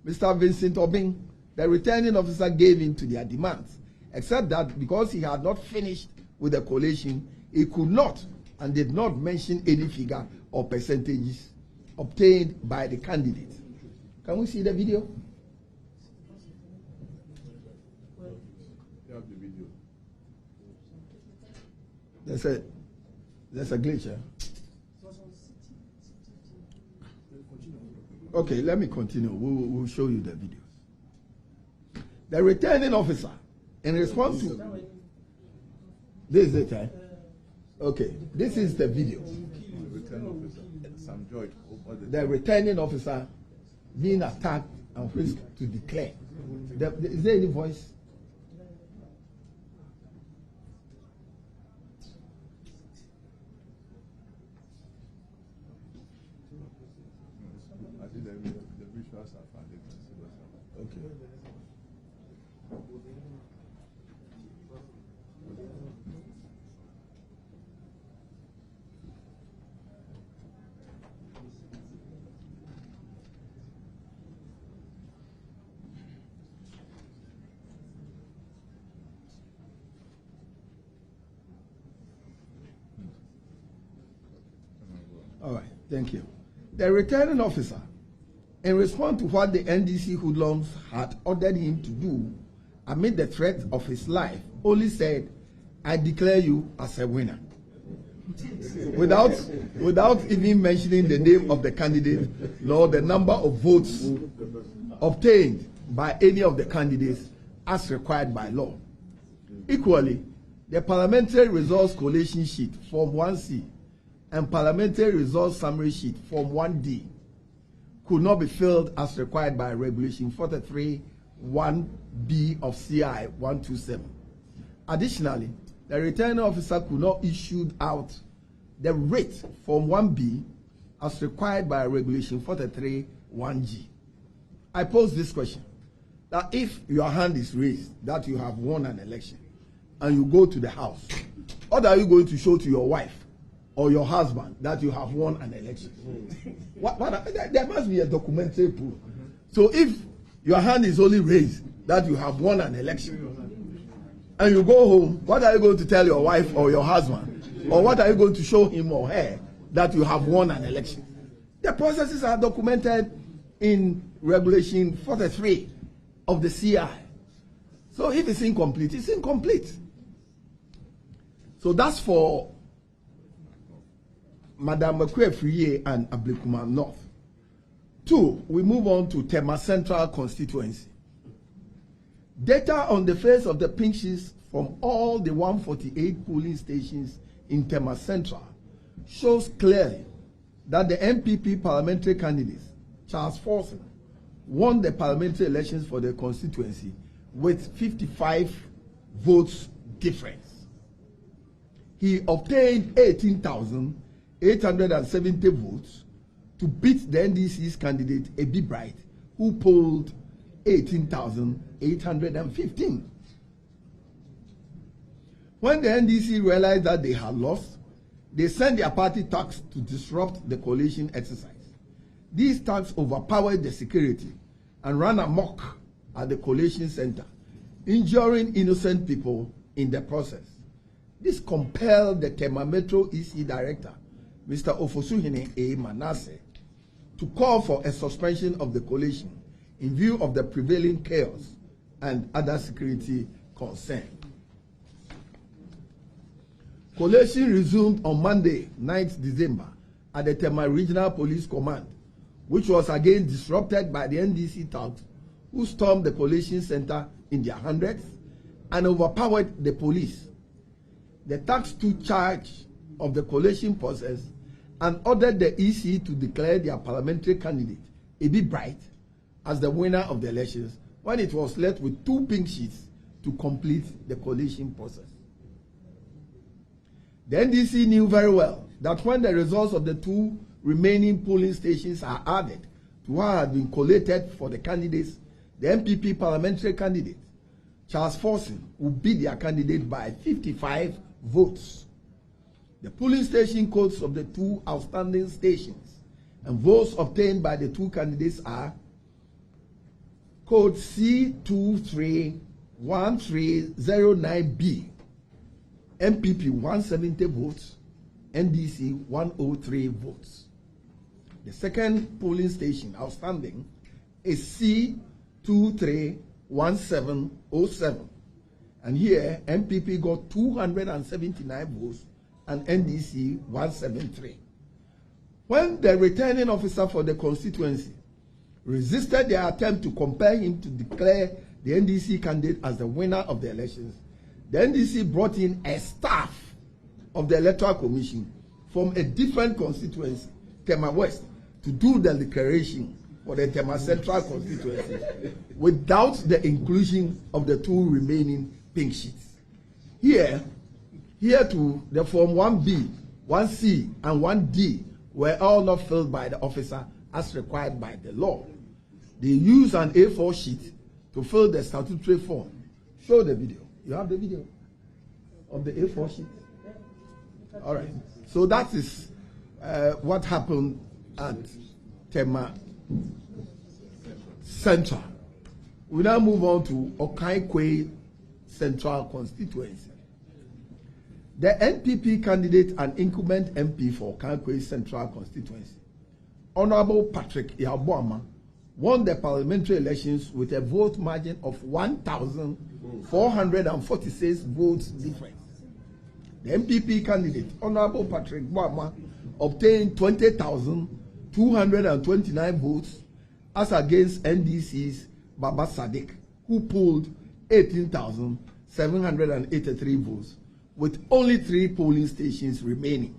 Mr. Vincent Obing, the returning officer, gave in to their demands, except that because he had not finished with the collation, he could not and did not mention any figure or percentages obtained by the candidate. Can we see the video? There's a glitch here. Okay, let me continue. We'll show you the videos. The returning officer, in response to this is the time. Okay, this is the video. The returning officer being attacked and frisked to declare. Is there any voice? Thank you. The returning officer, in response to what the NDC hoodlums had ordered him to do amid the threat of his life, only said, "I declare you as a winner," without even mentioning the name of the candidate nor the number of votes obtained by any of the candidates as required by law. Equally, the Parliamentary Results Collation Sheet, Form 1C, and Parliamentary Results Summary Sheet, Form 1D, could not be filled as required by Regulation 43(1)B of CI 127. Additionally, the returning officer could not issue out the writ Form 1B as required by Regulation 43(1)G. I pose this question, that if your hand is raised that you have won an election and you go to the house, what are you going to show to your wife or your husband that you have won an election? There must be a documentary proof. So if your hand is only raised that you have won an election and you go home, what are you going to tell your wife or your husband? Or what are you going to show him or her that you have won an election? The processes are documented in Regulation 43 of the CI. So if it's incomplete, it's incomplete. So that's for Madam Mekwe and Ablikuma North. 2, we move on to Tema Central constituency. Data on the face of the pink sheets from all the 148 polling stations in Tema Central shows clearly that the MPP parliamentary candidate, Charles Forson, won the parliamentary elections for the constituency with 55 votes difference. He obtained 18,870 votes to beat the NDC's candidate, Ebi Bright, who polled 18,815. When the NDC realized that they had lost, they sent their party thugs to disrupt the coalition exercise. These thugs overpowered the security and ran amok at the coalition center, injuring innocent people in the process. This compelled the Tema Metro EC Director, Mr. Ofosuhene A. Manasseh, to call for a suspension of the coalition in view of the prevailing chaos and other security concerns. Coalition resumed on Monday, 9th December, at the Tema Regional Police Command, which was again disrupted by the NDC thugs who stormed the coalition center in their hundreds and overpowered the police. The thugs took charge of the coalition process and ordered the EC to declare their parliamentary candidate, Ebi Bright, as the winner of the elections when it was left with 2 pink sheets to complete the coalition process. The NDC knew very well that when the results of the 2 remaining polling stations are added to what had been collated for the candidates, the MPP parliamentary candidate, Charles Forson, will beat their candidate by 55 votes. The polling station codes of the 2 outstanding stations and votes obtained by the 2 candidates are code C231309B, MPP 170 votes, NDC 103 votes. The second polling station outstanding is C231707, and here MPP got 279 votes and NDC 173. When the returning officer for the constituency resisted their attempt to compel him to declare the NDC candidate as the winner of the elections, the NDC brought in a staff of the Electoral Commission from a different constituency, Tema West, to do the declaration for the Tema Central constituency without the inclusion of the 2 remaining pink sheets. Here too, the Form 1B, 1C, and 1D were all not filled by the officer as required by the law. They used an A4 sheet to fill the statutory form. Show the video. You have the video of the A4 sheet? All right. So that is what happened at Tema Central. We now move on to Okaikwe Central constituency. The NPP candidate and incumbent MP for Okaikwe Central constituency, Honorable Patrick Yabuama won the parliamentary elections with a vote margin of 1,446 votes difference. The MPP candidate, Honorable Patrick Yabuama, obtained 20,229 votes as against NDC's Baba Sadiq, who polled 18,783 votes, with only 3 polling stations remaining.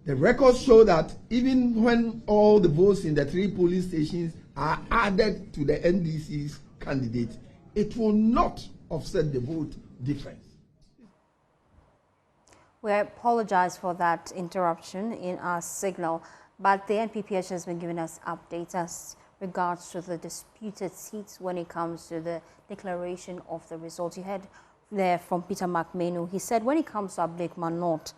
The records show that even when all the votes in the 3 polling stations are added to the NDC's candidate, it will not offset the vote difference. We apologize for that interruption in our signal, but the NPP has just been giving us updates as regards to the disputed seats when it comes to the declaration of the results. You heard there from Peter McMenu. He said when it comes to Ablekuma North,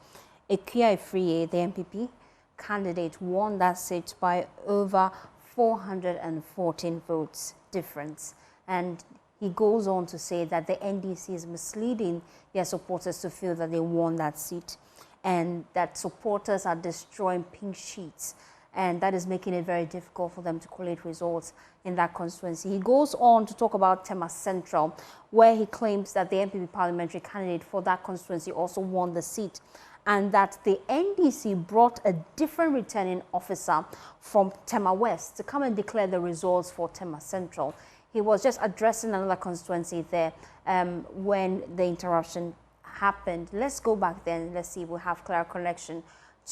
Ekia Ifriye, the NPP candidate, won that seat by over 414 votes difference. And he goes on to say that the NDC is misleading their supporters to feel that they won that seat, and that supporters are destroying pink sheets, and that is making it very difficult for them to collate results in that constituency. He goes on to talk about Tema Central, where he claims that the NPP parliamentary candidate for that constituency also won the seat, and that the NDC brought a different returning officer from Tema West to come and declare the results for Tema Central. He was just addressing another constituency there when the interruption happened. Let's go back then. Let's see if we have clear connection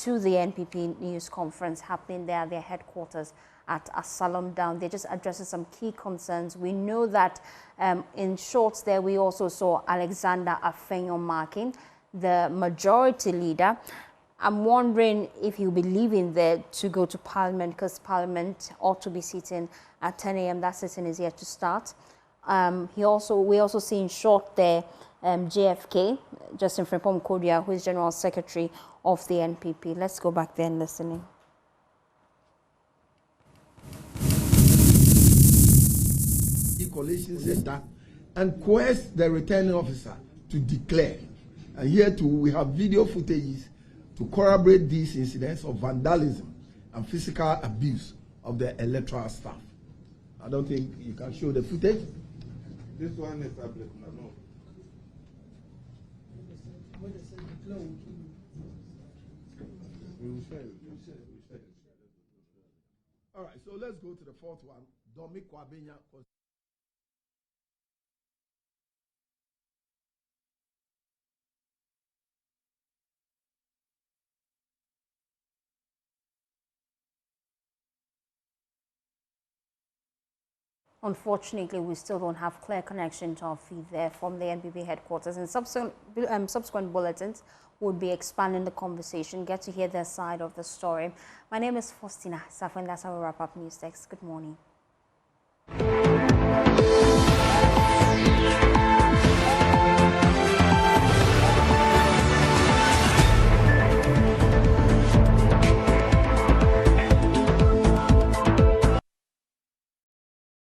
to the NPP news conference happening there at their headquarters at Asalam Down. They're just addressing some key concerns. We know that in shorts there, we also saw Alexander Afenyo marking the majority leader. I'm wondering if he'll be leaving there to go to Parliament, because Parliament ought to be sitting at 10 a.m. That sitting is yet to start. We also see in short there JFK, Justin Frimpong Kodia, who is General Secretary of the NPP. Let's go back there and listen. Coalition Center and coerce the returning officer to declare. And here too, we have video footages to corroborate these incidents of vandalism and physical abuse of the electoral staff. I don't think you can show the footage. This one is Ablekuma North. All right, so let's go to the fourth one. Domi Kwabenya. Unfortunately, we still don't have clear connection to our feed there from the NPP headquarters. And subsequent bulletins would be expanding the conversation, get to hear their side of the story. My name is Faustina Safin. That's how we wrap up News Text. Good morning.